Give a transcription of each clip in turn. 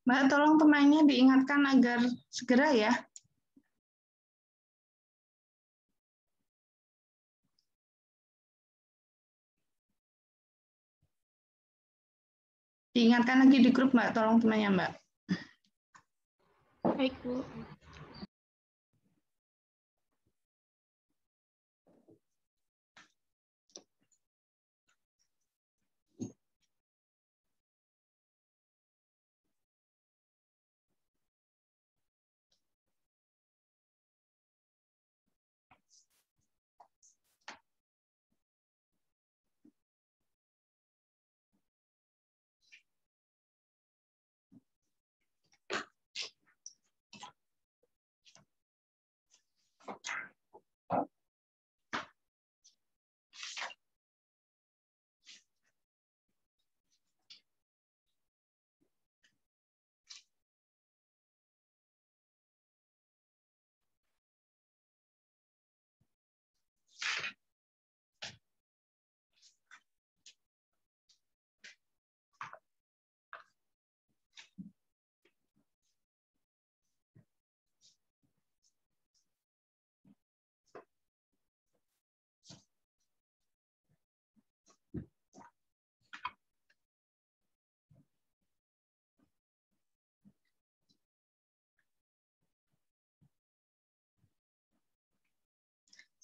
Mbak, tolong temannya diingatkan agar segera ya. Diingatkan lagi di grup, Mbak. Tolong temannya, Mbak. Baik, Bu.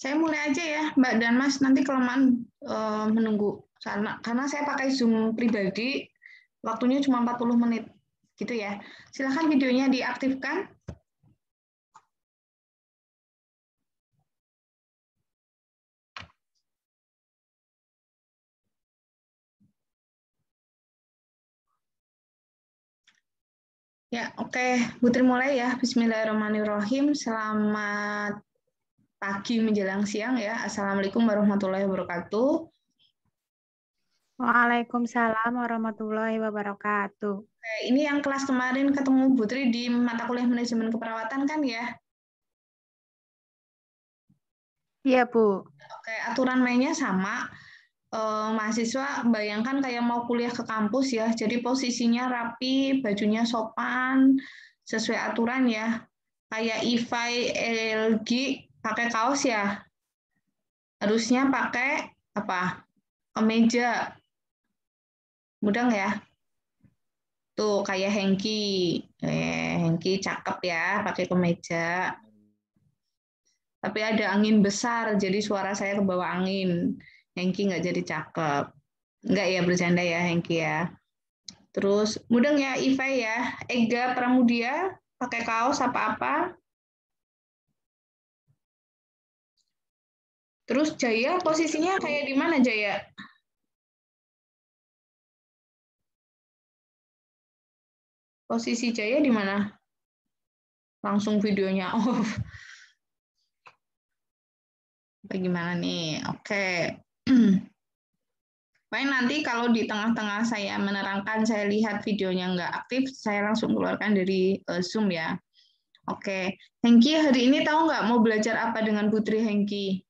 Saya mulai aja ya, Mbak dan Mas. Nanti kelamaan menunggu. Karena saya pakai Zoom pribadi, waktunya cuma 40 menit. Gitu ya. Silahkan videonya diaktifkan. Ya, oke. Putri mulai ya. Bismillahirrahmanirrahim. Selamat pagi menjelang siang ya. Assalamualaikum warahmatullahi wabarakatuh. Waalaikumsalam warahmatullahi wabarakatuh. Ini yang kelas kemarin ketemu Putri di mata kuliah manajemen keperawatan kan ya? Iya, Bu. Oke, aturan mainnya sama. Mahasiswa bayangkan kayak mau kuliah ke kampus ya. Jadi posisinya rapi, bajunya sopan, sesuai aturan ya. Kayak IFAI, LG, pakai kaos ya. Harusnya pakai apa? Kemeja. Mudeng ya. Tuh kayak Hengki. Hengki cakep ya, pakai kemeja. Tapi ada angin besar, jadi suara saya ke bawah angin. Hengki nggak jadi cakep. Nggak ya, bercanda ya Hengki ya. Terus mudeng ya Iva ya. Ega Pramudia pakai kaos apa-apa. Terus Jaya posisinya kayak di mana Jaya? Posisi Jaya di mana? Langsung videonya off. Bagaimana nih? Oke. Baik, nanti kalau di tengah-tengah saya menerangkan, saya lihat videonya nggak aktif, saya langsung keluarkan dari Zoom ya. Oke. Hengki hari ini tahu nggak mau belajar apa dengan Putri Hengki?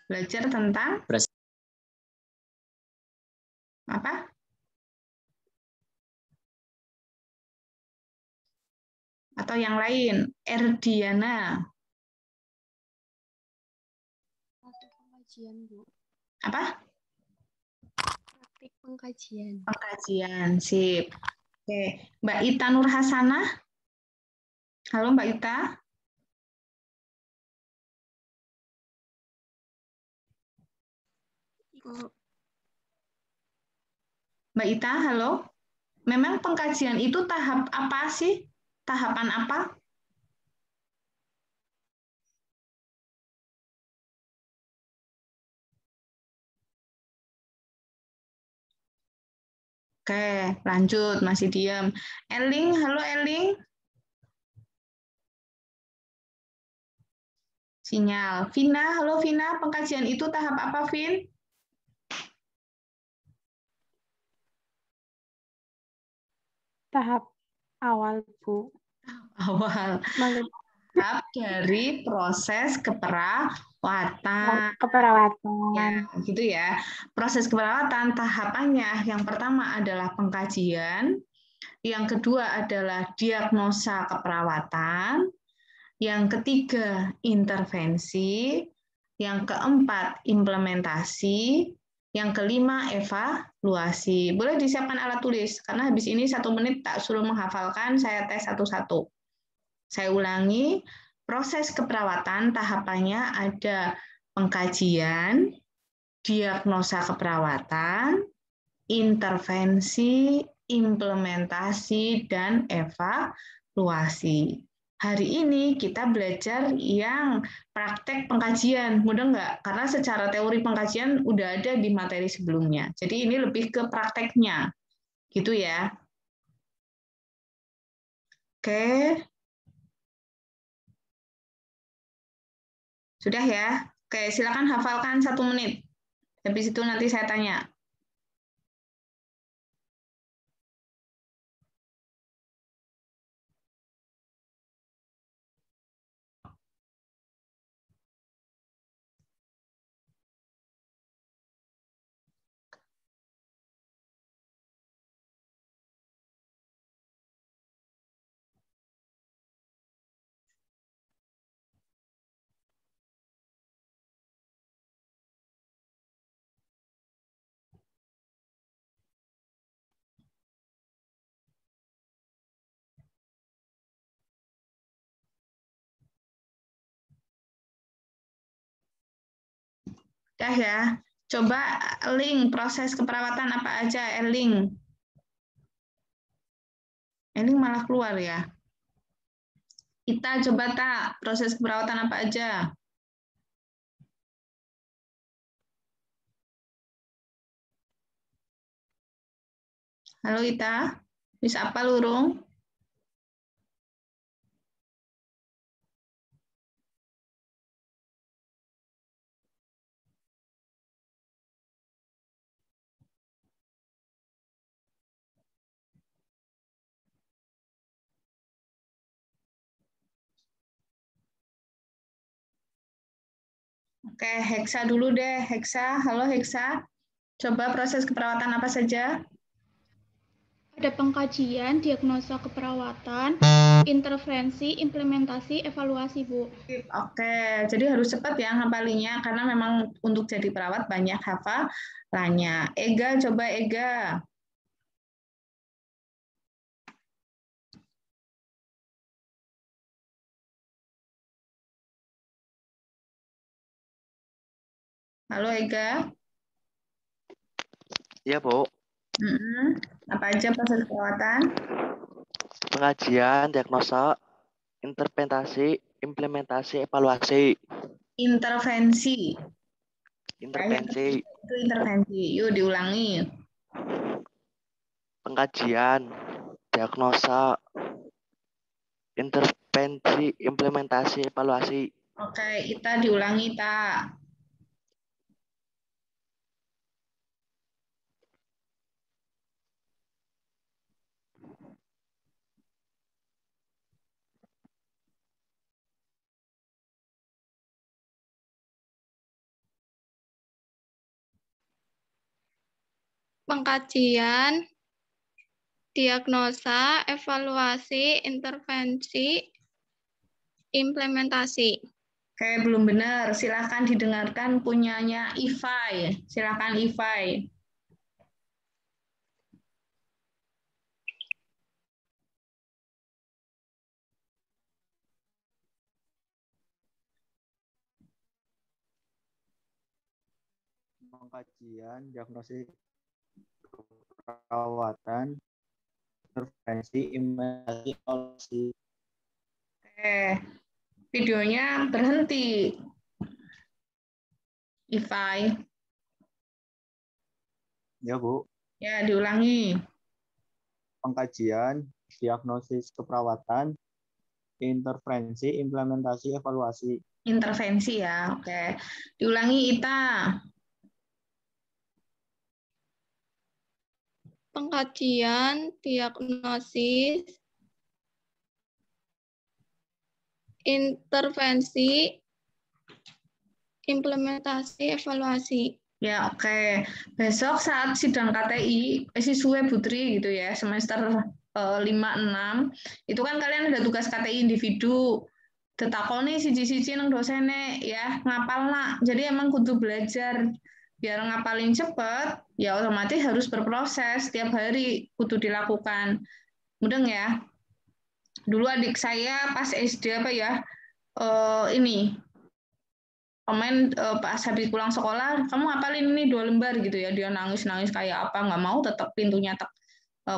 Belajar tentang apa? Atau yang lain? Erdiana. Pengkajian, Bu. Apa? Praktik pengkajian. Pengkajian, sip. Oke, Mbak Ita Nurhasana. Halo Mbak Ita. Mbak Ita, halo. Memang pengkajian itu tahap apa sih? Tahapan apa? Oke, lanjut. Masih diam. Eling, halo Eling. Sinyal. Vina, halo Vina. Pengkajian itu tahap apa, Vin? Tahap awal, Bu. Awal. Tahap dari proses keperawatan. Keperawatan. Ya, gitu ya. Proses keperawatan tahapannya yang pertama adalah pengkajian, yang kedua adalah diagnosa keperawatan, yang ketiga intervensi, yang keempat implementasi, yang kelima evaluasi. Boleh disiapkan alat tulis, karena habis ini 1 menit tak suruh menghafalkan, saya tes satu-satu. Saya ulangi, proses keperawatan tahapannya ada pengkajian, diagnosa keperawatan, intervensi, implementasi, dan evaluasi. Hari ini kita belajar yang praktek pengkajian. Mudah nggak? Karena secara teori pengkajian udah ada di materi sebelumnya. Jadi ini lebih ke prakteknya. Gitu ya. Oke. Sudah ya? Oke, silakan hafalkan 1 menit. Habis itu nanti saya tanya. Udah ya. Coba link proses keperawatan apa aja, link. Link malah keluar ya. Kita coba tak proses keperawatan apa aja. Halo Ita, bisa apa Lurung? Oke, Heksa dulu deh. Heksa, halo Heksa. Coba proses keperawatan apa saja? Ada pengkajian, diagnosa keperawatan, intervensi, implementasi, evaluasi, Bu. Oke, jadi harus cepat ya hafalinnya karena memang untuk jadi perawat banyak hafalannya. Ega, coba Ega. Halo Ega. Iya, Bu. Apa aja proses perawatan? Pengajian, diagnosa, interpretasi, implementasi, evaluasi. Intervensi. Intervensi. Itu intervensi. Yuk diulangi. Pengkajian, diagnosa, intervensi, implementasi, evaluasi. Oke, Ita diulangi, Tak. Pengkajian, diagnosa, evaluasi, intervensi, implementasi. Oke, belum benar. Silakan didengarkan punyanya Ifai. Silakan Ifai. Pengkajian, diagnosis perawatan, intervensi, implementasi, evaluasi. Oke, videonya berhenti. Ifai. Ya, Bu. Ya, diulangi. Pengkajian, diagnosis keperawatan, intervensi, implementasi, evaluasi. Intervensi ya, oke. Diulangi Ita. Pengkajian, diagnosis, intervensi, implementasi, evaluasi. Ya, oke. Besok saat sidang KTI, siswa Putri gitu ya, semester 5-6, itu kan kalian ada tugas KTI individu. Tetakoni siji-siji nang dosene ya, ngapal nak. Jadi emang kudu belajar biar ngapalin cepet, ya otomatis harus berproses tiap hari kudu dilakukan. Mudeng ya. Dulu adik saya pas SD apa ya, ini komen pas habis pulang sekolah, kamu ngapalin ini 2 lembar gitu ya, dia nangis-nangis kayak apa, nggak mau, tetap pintunya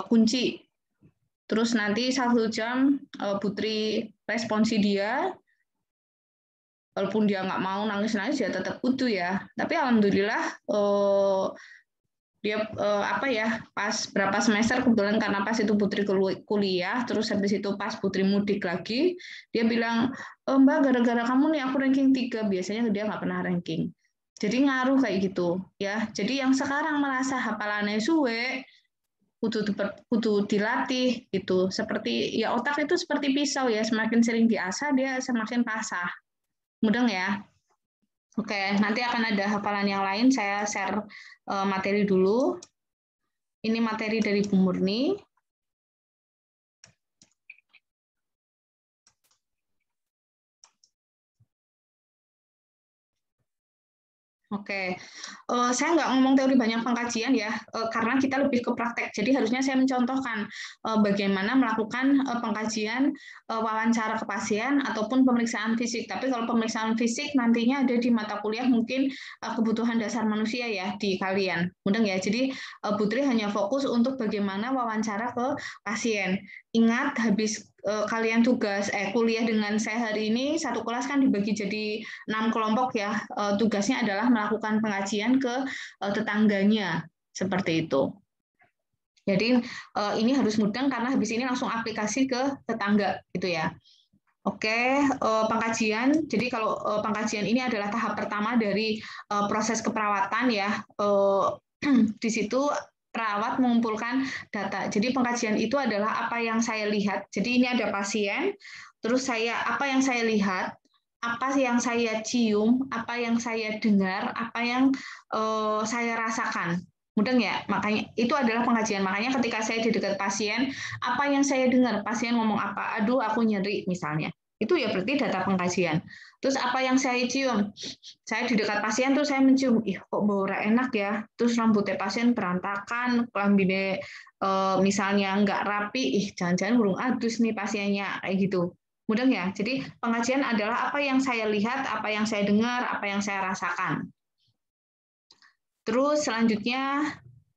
kunci. Terus nanti 1 jam Putri responsi dia, walaupun dia nggak mau nangis-nangis ya tetap kudu ya. Tapi alhamdulillah dia apa ya, pas berapa semester kebetulan karena pas itu Putri kuliah, terus habis itu pas Putri mudik lagi, dia bilang, Mbak gara-gara kamu nih aku ranking 3, biasanya dia nggak pernah ranking. Jadi ngaruh kayak gitu ya. Jadi yang sekarang merasa hafalannya suwe, kudu dilatih gitu. Seperti ya otak itu seperti pisau ya, semakin sering diasah dia semakin pasah. Mudeng ya. Oke, nanti akan ada hafalan yang lain, saya share materi dulu. Ini materi dari Bu Murni. Oke, saya nggak ngomong teori banyak pengkajian ya, karena kita lebih ke praktek. Jadi harusnya saya mencontohkan bagaimana melakukan pengkajian wawancara ke pasien ataupun pemeriksaan fisik. Tapi kalau pemeriksaan fisik nantinya ada di mata kuliah mungkin kebutuhan dasar manusia ya di kalian. Mudeng ya. Jadi Putri hanya fokus untuk bagaimana wawancara ke pasien. Ingat habis kalian kuliah dengan saya hari ini, satu kelas kan dibagi jadi 6 kelompok ya. Tugasnya adalah melakukan pengajian ke tetangganya seperti itu. Jadi ini harus mudeng karena habis ini langsung aplikasi ke tetangga gitu ya. Oke, pengkajian. Jadi kalau pengkajian ini adalah tahap pertama dari proses keperawatan ya. Di situ perawat mengumpulkan data. Jadi pengkajian itu adalah apa yang saya lihat. Jadi ini ada pasien, terus apa yang saya lihat, apa yang saya cium, apa yang saya dengar, apa yang saya rasakan. Mudeng ya? Makanya itu adalah pengkajian. Makanya ketika saya di dekat pasien, apa yang saya dengar, pasien ngomong apa, aduh aku nyeri misalnya. Itu ya berarti data pengkajian. Terus apa yang saya cium? Saya di dekat pasien tuh saya mencium, ih kok bau enak ya. Terus rambutnya pasien berantakan, kelambine misalnya nggak rapi, ih jangan-jangan burung adus nih pasiennya kayak gitu. Mudah ya. Jadi pengajian adalah apa yang saya lihat, apa yang saya dengar, apa yang saya rasakan. Terus selanjutnya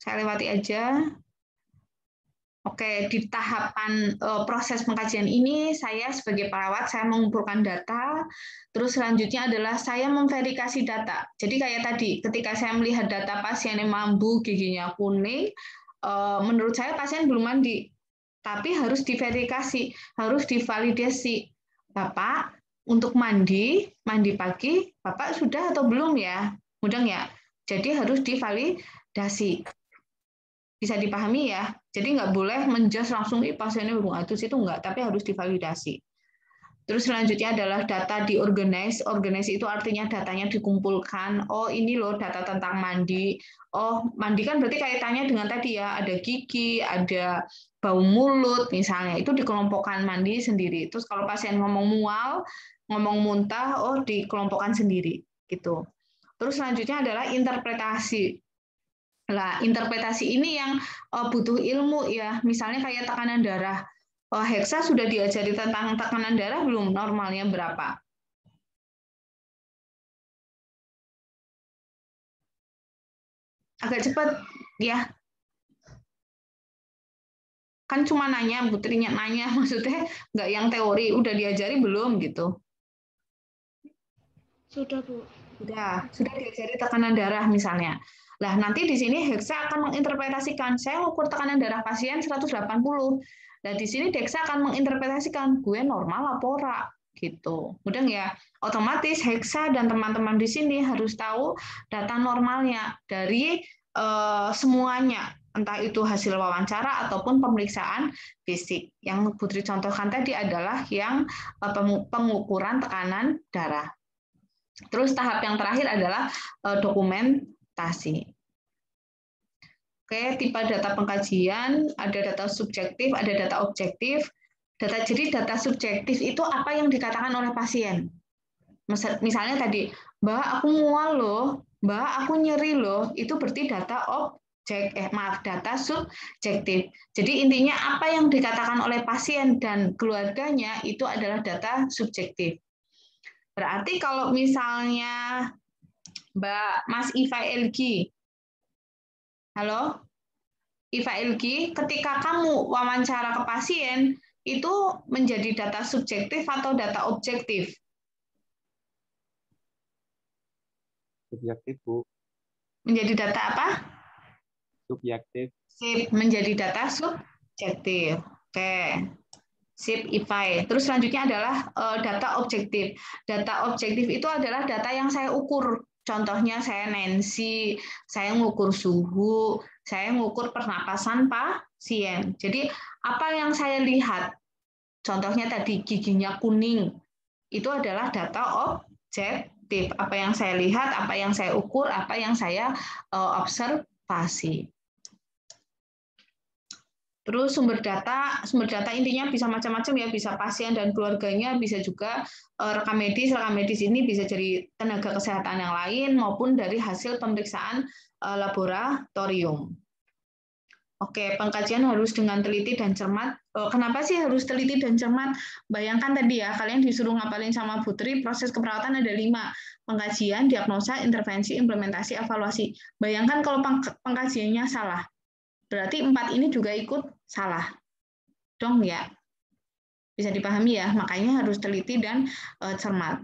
saya lewati aja. Oke, di tahapan proses pengkajian ini, saya sebagai perawat, saya mengumpulkan data, terus selanjutnya adalah saya memverifikasi data. Jadi kayak tadi, ketika saya melihat data pasien yang mambu, giginya kuning, menurut saya pasien belum mandi, tapi harus diverifikasi, harus divalidasi. Bapak, untuk mandi pagi, Bapak sudah atau belum ya? Mudah ya? Jadi harus divalidasi. Bisa dipahami ya. Jadi nggak boleh menjas langsung pasiennya burung adus, itu enggak, tapi harus divalidasi. Terus selanjutnya adalah data diorganize. Organize itu artinya datanya dikumpulkan. Oh ini loh data tentang mandi. Oh mandi kan berarti kaitannya dengan tadi ya, ada gigi, ada bau mulut misalnya. Itu dikelompokkan mandi sendiri. Terus kalau pasien ngomong mual, ngomong muntah, oh dikelompokkan sendiri gitu. Terus selanjutnya adalah interpretasi. Nah, interpretasi ini yang butuh ilmu ya. Misalnya kayak tekanan darah. Heksa sudah diajari tentang tekanan darah belum? Normalnya berapa? Agak cepat ya. Kan cuma nanya, Putrinya nanya, maksudnya nggak yang teori, udah diajari belum gitu. Sudah, Bu. Sudah diajari tekanan darah misalnya. Nah, nanti di sini Heksa akan menginterpretasikan, saya ukur tekanan darah pasien 180. Nah, di sini Deksa akan menginterpretasikan, gue normal apa ora gitu. Mudah ya? Otomatis Heksa dan teman-teman di sini harus tahu data normalnya dari semuanya, entah itu hasil wawancara ataupun pemeriksaan fisik. Yang Putri contohkan tadi adalah yang pengukuran tekanan darah. Terus tahap yang terakhir adalah dokumentasi. Oke, tipe data pengkajian, ada data subjektif, ada data objektif. Jadi data subjektif itu apa yang dikatakan oleh pasien. Misalnya tadi, Mbak aku mual loh, Mbak aku nyeri loh, itu berarti data data subjektif. Jadi intinya apa yang dikatakan oleh pasien dan keluarganya itu adalah data subjektif. Berarti kalau misalnya Mbak Mas Iva Elgi, halo, Iva Elgi, ketika kamu wawancara ke pasien, itu menjadi data subjektif atau data objektif? Subjektif, Bu. Menjadi data apa? Subjektif. Sip, menjadi data subjektif. Oke. Sip, IPAI. Terus selanjutnya adalah data objektif. Data objektif itu adalah data yang saya ukur. Contohnya saya Nancy, saya mengukur suhu, saya mengukur pernapasan pasien. Jadi apa yang saya lihat, contohnya tadi giginya kuning, itu adalah data objektif. Apa yang saya lihat, apa yang saya ukur, apa yang saya observasi. Terus sumber data intinya bisa macam-macam ya, bisa pasien dan keluarganya, bisa juga rekam medis ini bisa dari tenaga kesehatan yang lain maupun dari hasil pemeriksaan laboratorium. Oke, pengkajian harus dengan teliti dan cermat. Kenapa sih harus teliti dan cermat? Bayangkan tadi ya, kalian disuruh ngapalin sama Putri, proses keperawatan ada 5. Pengkajian, diagnosa, intervensi, implementasi, evaluasi. Bayangkan kalau pengkajiannya salah. Berarti 4 ini juga ikut salah. Dong ya. Bisa dipahami ya, makanya harus teliti dan cermat.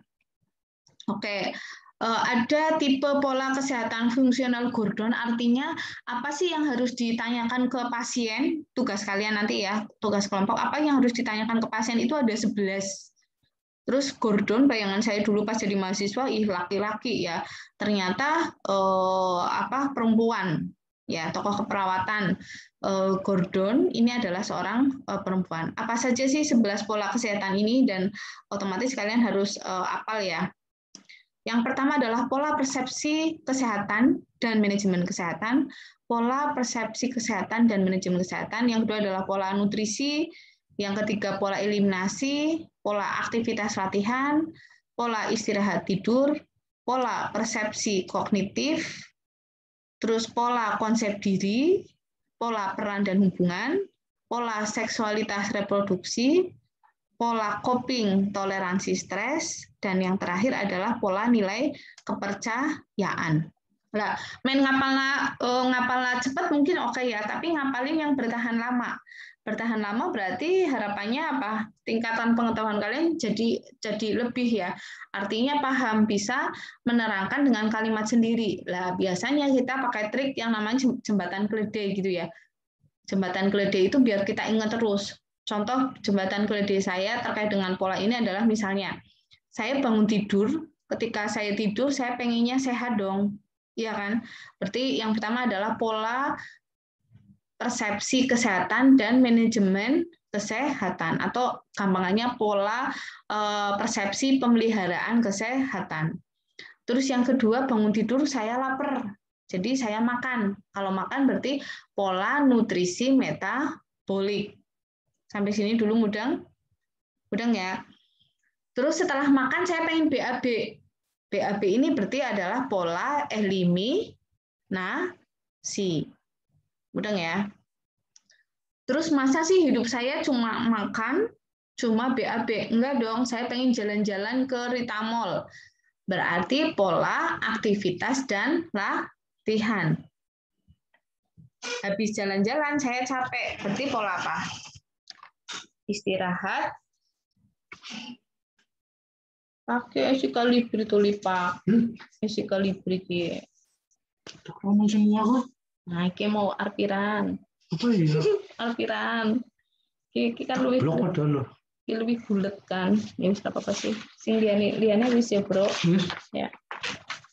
Oke. Ada tipe pola kesehatan fungsional Gordon, artinya apa sih yang harus ditanyakan ke pasien? Tugas kalian nanti ya, tugas kelompok, apa yang harus ditanyakan ke pasien itu ada 11. Terus Gordon, bayangan saya dulu pas jadi mahasiswa, laki-laki ya. Ternyata perempuan. Ya, tokoh keperawatan Gordon ini adalah seorang perempuan. Apa saja sih 11 pola kesehatan ini, dan otomatis kalian harus apal ya. Yang pertama adalah pola persepsi kesehatan dan manajemen kesehatan, pola persepsi kesehatan dan manajemen kesehatan. Yang kedua adalah pola nutrisi, yang ketiga pola eliminasi, pola aktivitas latihan, pola istirahat tidur, pola persepsi kognitif, terus pola konsep diri, pola peran dan hubungan, pola seksualitas reproduksi, pola coping toleransi stres, dan yang terakhir adalah pola nilai kepercayaan. Nah, main ngapalnya cepat mungkin oke ya, tapi ngapalin yang bertahan lama. Bertahan lama berarti harapannya apa? Tingkatan pengetahuan kalian jadi lebih ya. Artinya paham, bisa menerangkan dengan kalimat sendiri. Lah biasanya kita pakai trik yang namanya jembatan keledai gitu ya. Jembatan keledai itu biar kita ingat terus. Contoh jembatan keledai saya terkait dengan pola ini adalah misalnya, saya bangun tidur, ketika saya tidur saya pengennya sehat dong. Iya kan? Berarti yang pertama adalah pola persepsi kesehatan dan manajemen kesehatan, atau gampangannya pola persepsi pemeliharaan kesehatan. Terus yang kedua, bangun tidur saya lapar. Jadi saya makan. Kalau makan berarti pola nutrisi metabolik. Sampai sini dulu mudeng? Mudeng ya. Terus setelah makan saya pengen BAB. BAB ini berarti adalah pola eliminasi. Mudeng ya. Terus masa sih hidup saya cuma makan, cuma BAB? Enggak dong, saya pengen jalan-jalan ke Ritamol. Berarti pola aktivitas dan latihan. Habis jalan-jalan saya capek, berarti pola apa? Istirahat, pakai Esikalibre tulipa, Esikalibre ki. Ngomong semua kok. Nah, iki mau arpiran. Apa ya? Arpiran. Iki kan lebih Blok padahal loh. Iki lebih bulat kan. Ya wis apa sih? Sing liane wis ya, Bro. Yes. Ya.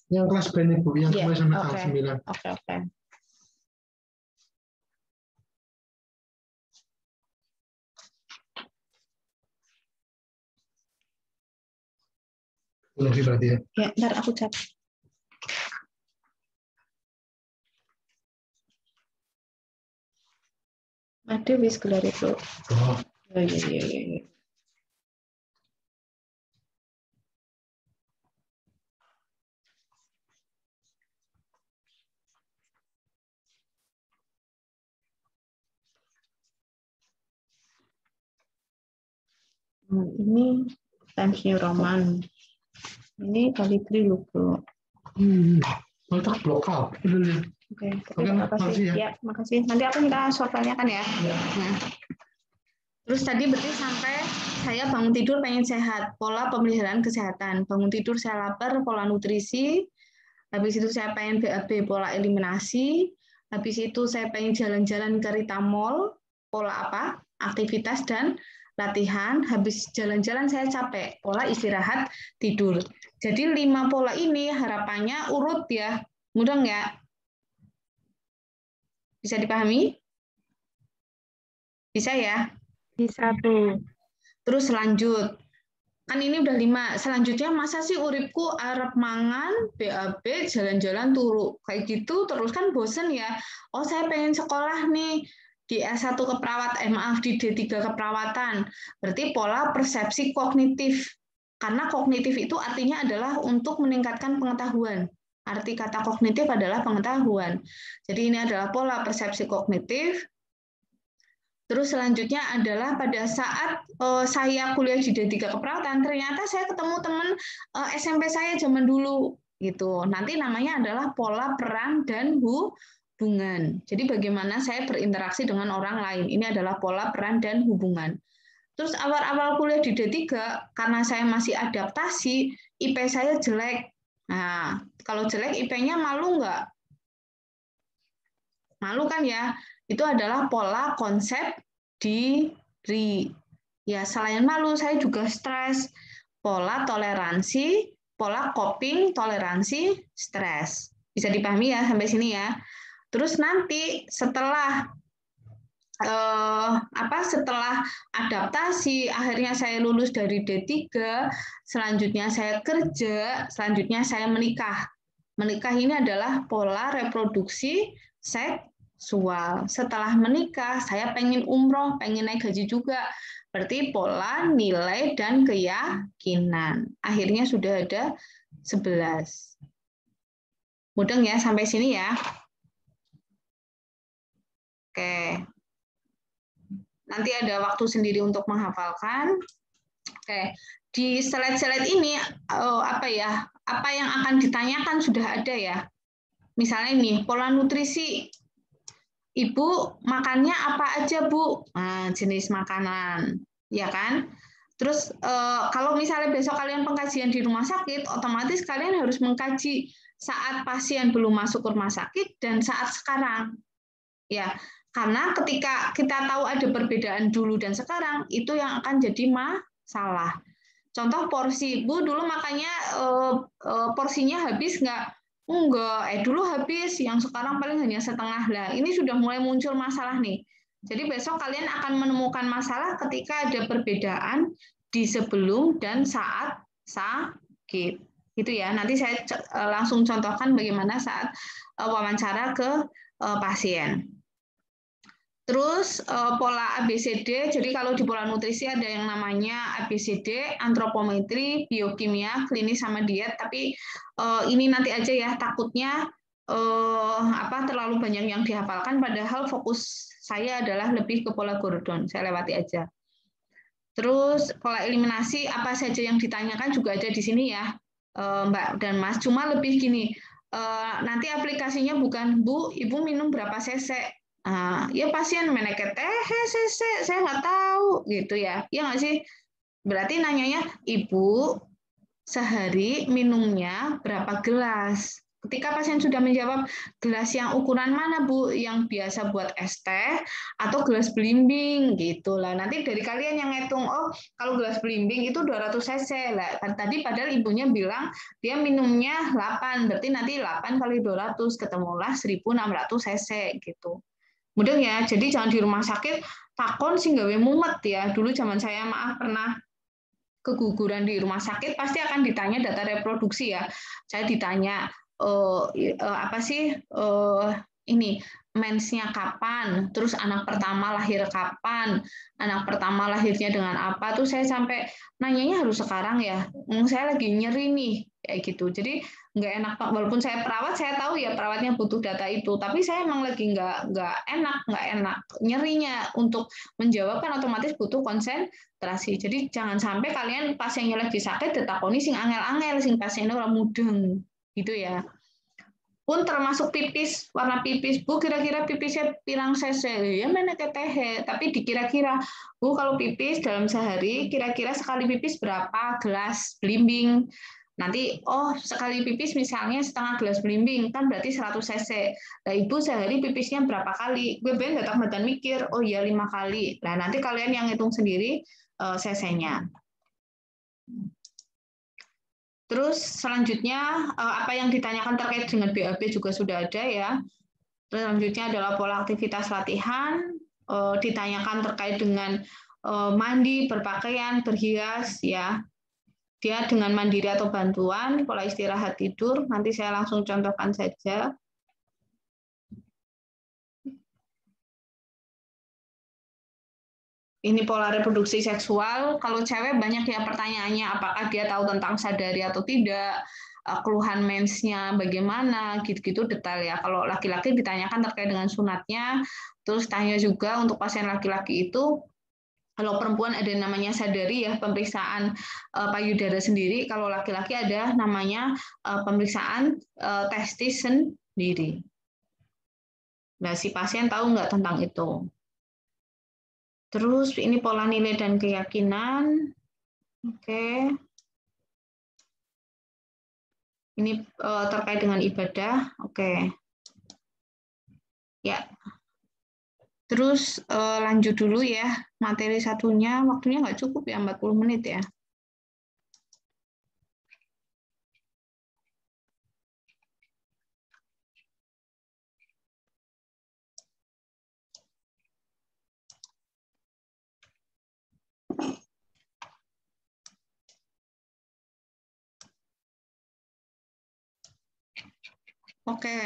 Yang kelas B nih, Bu, yang Ya, kelas sampai oke. kelas 9. Oke. Lagi berarti ya. Ya, ntar aku catat. Ada wis gelar itu. Oh, Iya. Ini Times New Roman. Ini kali 3 logo. mantap blok up. Oke, Oke, makasih ya. Ya, makasih. Nanti aku minta soalnya kan ya. Nah. Terus tadi berarti sampai saya bangun tidur pengen sehat, pola pemeliharaan kesehatan. Bangun tidur saya lapar, pola nutrisi. Habis itu saya pengen BAB, pola eliminasi. Habis itu saya pengen jalan-jalan ke Ritamol, pola apa? Aktivitas dan latihan. Habis jalan-jalan saya capek, pola istirahat, tidur. Jadi 5 pola ini harapannya urut ya. Mudah nggak? Bisa dipahami? Bisa ya? Bisa, Bu. Terus lanjut. Kan ini udah 5. Selanjutnya masa sih uripku arep mangan, BAB, jalan-jalan turu. Kayak gitu terus kan bosen ya. Oh, saya pengen sekolah nih di S1 keperawatan, di D3 keperawatan. Berarti pola persepsi kognitif. Karena kognitif itu artinya adalah untuk meningkatkan pengetahuan. Arti kata kognitif adalah pengetahuan. Jadi ini adalah pola persepsi kognitif. Terus selanjutnya adalah pada saat saya kuliah di D3 keperawatan, ternyata saya ketemu teman SMP saya zaman dulu gitu. Nanti namanya adalah pola peran dan hubungan. Jadi bagaimana saya berinteraksi dengan orang lain. Ini adalah pola peran dan hubungan. Terus awal-awal kuliah di D3 karena saya masih adaptasi, IP saya jelek. Nah, kalau jelek IP-nya malu nggak? Malu kan ya? Itu adalah pola konsep diri. Ya, selain malu, saya juga stres. Pola toleransi, pola coping, toleransi, stres. Bisa dipahami ya sampai sini ya. Terus nanti setelah setelah adaptasi, akhirnya saya lulus dari D3, selanjutnya saya kerja, selanjutnya saya menikah. Menikah ini adalah pola reproduksi seksual. Setelah menikah, saya pengen umroh, pengen naik haji juga. Berarti pola, nilai, dan keyakinan. Akhirnya sudah ada 11. Mudeng ya, sampai sini ya. Oke. Nanti ada waktu sendiri untuk menghafalkan. Oke. Di slide-slide ini, apa yang akan ditanyakan sudah ada ya. Misalnya nih, pola nutrisi. Ibu makannya apa aja, Bu? Nah, jenis makanan, ya kan? Terus kalau misalnya besok kalian pengkajian di rumah sakit, otomatis kalian harus mengkaji saat pasien belum masuk ke rumah sakit dan saat sekarang. Ya, karena ketika kita tahu ada perbedaan dulu dan sekarang, itu yang akan jadi masalah. Contoh porsi, Bu dulu makannya porsinya habis nggak? Enggak, dulu habis, yang sekarang paling hanya setengah lah. Ini sudah mulai muncul masalah nih. Jadi besok kalian akan menemukan masalah ketika ada perbedaan di sebelum dan saat sakit. Gitu ya. Nanti saya langsung contohkan bagaimana saat wawancara ke pasien. Terus pola ABCD, jadi kalau di pola nutrisi ada yang namanya ABCD, antropometri, biokimia, klinis sama diet, tapi ini nanti aja ya, takutnya terlalu banyak yang dihafalkan, padahal fokus saya adalah lebih ke pola Gordon, saya lewati aja. Terus pola eliminasi, apa saja yang ditanyakan juga ada di sini ya, Mbak dan Mas, cuma lebih gini, nanti aplikasinya bukan, Bu, Ibu minum berapa cc, ya pasien meneket cc, saya nggak tahu gitu ya, ya nggak sih? Berarti nanyanya, Ibu sehari minumnya berapa gelas? Ketika pasien sudah menjawab, gelas yang ukuran mana, Bu? Yang biasa buat es teh atau gelas belimbing gitu lah. Nanti dari kalian yang ngitung, oh kalau gelas belimbing itu 200 cc lah. Tadi padahal ibunya bilang dia minumnya 8, berarti nanti 8 kali 200 ketemulah 1600 cc gitu. Mudah ya, jadi jangan di rumah sakit takon sih gawe mumet ya. Dulu zaman saya pernah ke keguguran di rumah sakit pasti akan ditanya data reproduksi ya. Saya ditanya apa sih ini mensnya kapan, terus anak pertama lahir kapan, anak pertama lahirnya dengan apa, tuh saya sampai nanyanya harus sekarang ya, saya lagi nyeri nih, kayak gitu. Jadi nggak enak, walaupun saya perawat, saya tahu ya perawatnya butuh data itu, tapi saya emang lagi nggak enak, nyerinya untuk menjawab kan otomatis butuh konsentrasi. Jadi jangan sampai kalian pasiennya lagi sakit, ditakoni sing angel-angel, sing pasiennya orang mudeng, gitu ya. Pun termasuk pipis, warna pipis. Bu, kira-kira pipisnya pirang cc? Ya mana ketehe, tapi dikira-kira. Bu, kalau pipis dalam sehari, kira-kira sekali pipis berapa gelas belimbing? Nanti, oh sekali pipis misalnya setengah gelas belimbing, kan berarti 100 cc. Nah, Ibu sehari pipisnya berapa kali? Gue ben datang badan mikir, oh ya 5 kali. Nah, nanti kalian yang hitung sendiri cc-nya. Terus selanjutnya apa yang ditanyakan terkait dengan BAB juga sudah ada ya. Terus selanjutnya adalah pola aktivitas latihan, ditanyakan terkait dengan mandi, berpakaian, berhias ya. Dia dengan mandiri atau bantuan, pola istirahat tidur, nanti saya langsung contohkan saja. Ini pola reproduksi seksual. Kalau cewek banyak ya pertanyaannya, apakah dia tahu tentang sadari atau tidak, keluhan mensnya bagaimana, gitu-gitu detail ya. Kalau laki-laki ditanyakan terkait dengan sunatnya, terus tanya juga untuk pasien laki-laki itu, kalau perempuan ada namanya sadari ya, pemeriksaan payudara sendiri. Kalau laki-laki ada namanya pemeriksaan testis sendiri. Nah, si pasien tahu nggak tentang itu? Terus ini pola nilai dan keyakinan. Oke. Ini terkait dengan ibadah. Oke. Ya. Terus lanjut dulu ya. Materi satunya, waktunya nggak cukup ya, 40 menit ya. Oke,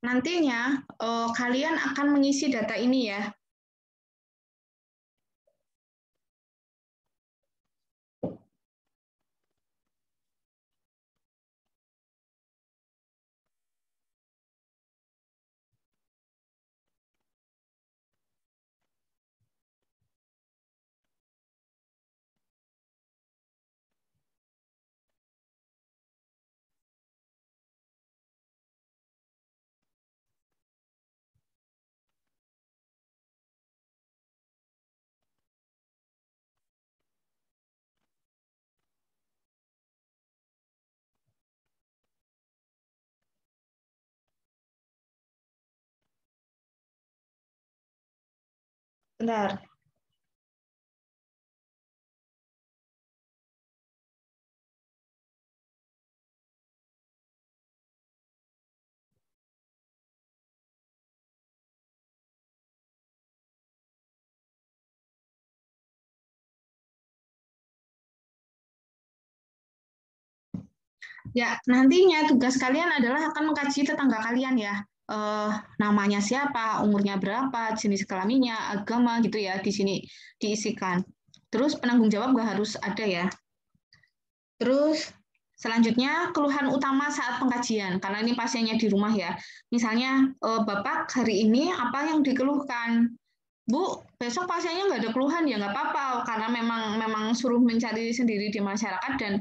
nantinya kalian akan mengisi data ini ya. Bentar. Ya, nantinya tugas kalian adalah akan mengkaji tetangga kalian ya. Namanya siapa, umurnya berapa, jenis kelaminnya, agama gitu ya, di sini diisikan. Terus penanggung jawab nggak harus ada ya. Terus selanjutnya keluhan utama saat pengkajian, karena ini pasiennya di rumah ya. Misalnya, Bapak hari ini apa yang dikeluhkan? Bu, besok pasiennya nggak ada keluhan ya nggak apa-apa, karena memang suruh mencari sendiri di masyarakat dan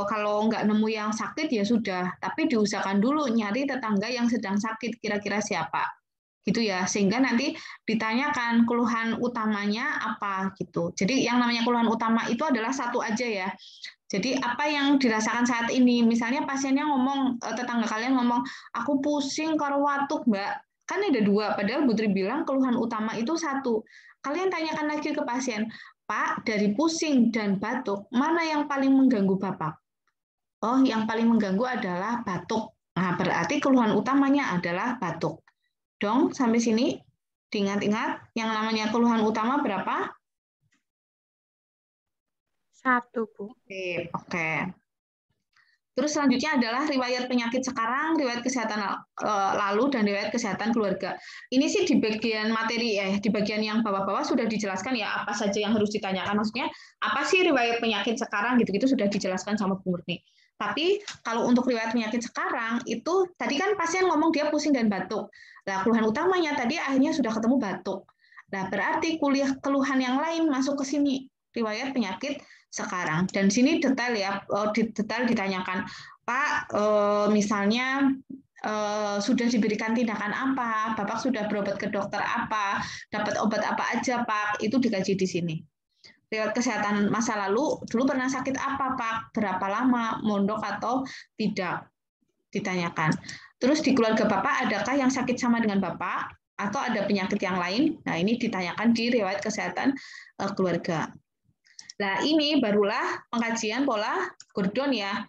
kalau nggak nemu yang sakit ya sudah, tapi diusahakan dulu nyari tetangga yang sedang sakit, kira-kira siapa, gitu ya, sehingga nanti ditanyakan keluhan utamanya apa gitu. Jadi yang namanya keluhan utama itu adalah satu aja ya. Jadi apa yang dirasakan saat ini, misalnya pasiennya ngomong, tetangga kalian ngomong, aku pusing karo watuk Mbak, kan ada dua, padahal Bu Tri bilang keluhan utama itu satu. Kalian tanyakan lagi ke pasien, Pak, dari pusing dan batuk, mana yang paling mengganggu Bapak? Oh, yang paling mengganggu adalah batuk. Nah, berarti keluhan utamanya adalah batuk. Dong, sampai sini diingat-ingat yang namanya keluhan utama berapa? 1, Bu. Oke. Terus selanjutnya adalah riwayat penyakit sekarang, riwayat kesehatan lalu, dan riwayat kesehatan keluarga. Ini sih di bagian materi ya, di bagian yang bawah-bawah sudah dijelaskan ya apa saja yang harus ditanyakan. Maksudnya apa sih riwayat penyakit sekarang gitu-gitu sudah dijelaskan sama Bu Murni. Tapi kalau untuk riwayat penyakit sekarang itu tadi kan pasien ngomong dia pusing dan batuk. Nah, keluhan utamanya tadi akhirnya sudah ketemu batuk. Nah, berarti keluhan yang lain masuk ke sini, riwayat penyakit sekarang. Dan sini detail ya, detail ditanyakan, Pak, misalnya sudah diberikan tindakan apa, Bapak sudah berobat ke dokter apa, dapat obat apa aja, Pak, itu dikaji di sini. Riwayat kesehatan masa lalu, dulu pernah sakit apa, Pak, berapa lama, mondok atau tidak, ditanyakan. Terus di keluarga Bapak, adakah yang sakit sama dengan Bapak, atau ada penyakit yang lain? Nah, ini ditanyakan di riwayat kesehatan keluarga. Nah, ini barulah pengkajian pola Gordon ya.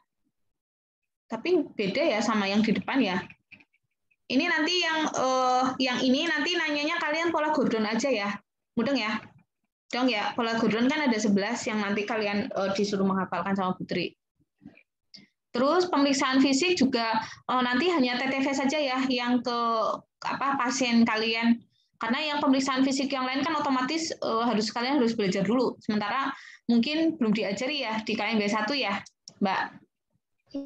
Tapi beda ya sama yang di depan ya. Ini nanti yang ini nanti nanyanya kalian pola Gordon aja ya. Mudeng ya? Dong ya, pola Gordon kan ada 11 yang nanti kalian disuruh menghafalkan sama Putri. Terus pemeriksaan fisik juga nanti hanya TTV saja ya yang ke pasien kalian. Karena yang pemeriksaan fisik yang lain kan otomatis kalian harus belajar dulu. Sementara mungkin belum diajari ya di KMB 1 ya, Mbak?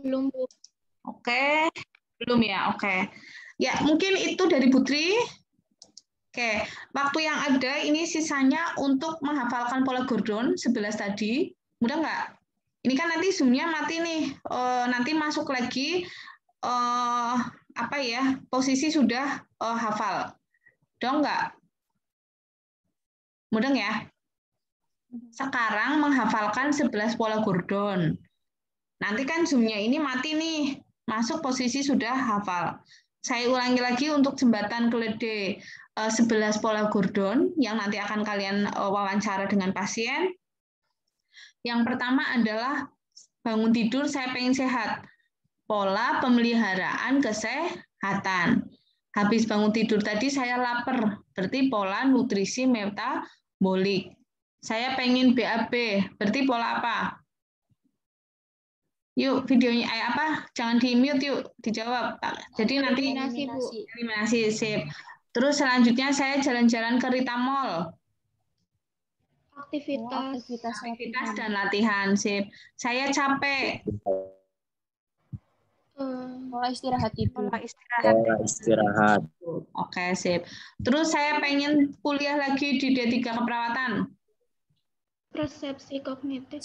Belum, Bu. Oke, belum ya. Oke. Ya, mungkin itu dari Putri. Oke, waktu yang ada ini sisanya untuk menghafalkan pola Gordon 11 tadi. Mudah nggak? Ini kan nanti Zoom-nya mati nih. Nanti masuk lagi posisi sudah hafal. Dong nggak? Mudeng ya? Sekarang menghafalkan 11 pola Gordon. Nanti kan Zoom-nya ini mati nih. Masuk posisi sudah hafal. Saya ulangi lagi untuk jembatan keledai 11 pola Gordon yang nanti akan kalian wawancara dengan pasien. Yang pertama adalah bangun tidur saya pengen sehat. Pola pemeliharaan kesehatan. Habis bangun tidur tadi saya lapar, berarti pola nutrisi metabolik. Saya pengen BAB, berarti pola apa? Yuk videonya Jangan di-mute yuk, dijawab. Jadi nanti Eliminasi, Bu. Eliminasi, sip. Terus selanjutnya saya jalan-jalan ke Rita Mall. Aktivitas dan latihan, sip. Saya capek. Pola istirahat tidur. Pola istirahat. Oke, sip. Terus saya pengen kuliah lagi di D3 keperawatan. Persepsi kognitif.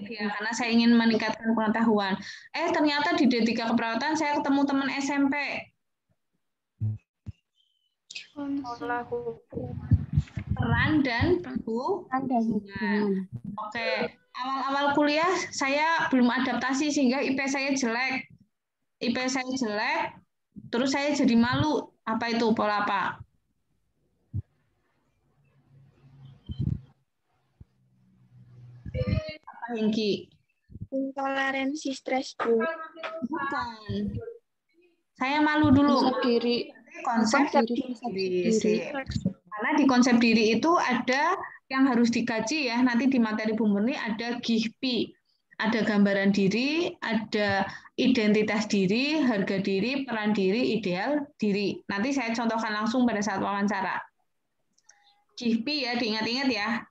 Ya, karena saya ingin meningkatkan pengetahuan. Ternyata di D3 keperawatan saya ketemu teman SMP. Peran dan hubungan. Oke, awal-awal kuliah saya belum adaptasi sehingga IP saya jelek. Terus saya jadi malu. Apa itu? Pola apa? Apa, Hengki? Intoleransi stres, Bu. Bukan. Saya malu dulu. Konsep diri. Karena di konsep diri itu ada yang harus dikaji ya. Nanti di materi Bu Murni ada GIHPI. Ada gambaran diri, ada identitas diri, harga diri, peran diri, ideal diri. Nanti saya contohkan langsung pada saat wawancara. GIHPI ya, diingat-ingat ya,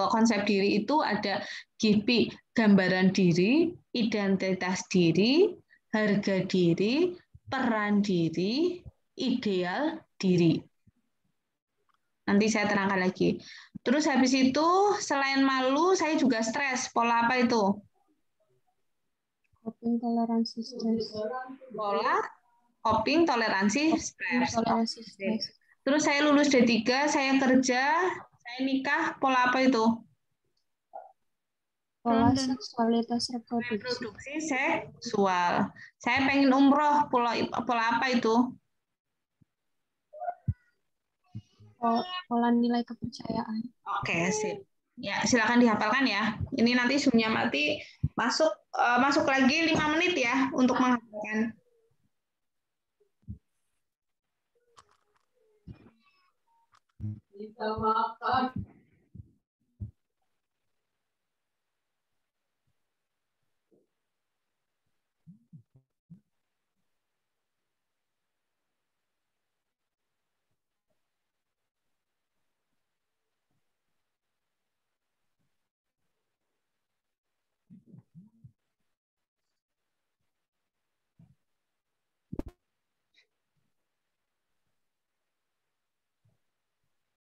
konsep diri itu ada GIHPI, gambaran diri, identitas diri, harga diri, peran diri, ideal diri. Nanti saya terangkan lagi. Terus habis itu, selain malu, saya juga stres. Pola apa itu? Coping toleransi stres. Pola coping toleransi stres. Terus saya lulus D3, saya kerja, saya nikah, pola apa itu? Pola seksualitas reproduksi seksual. Saya pengen umroh, pola apa itu? Pola nilai kepercayaan. Oke, sip. Ya, silakan dihafalkan ya. Ini nanti Zoom-nya mati, masuk lagi 5 menit ya untuk menghafalkan. Kita makan.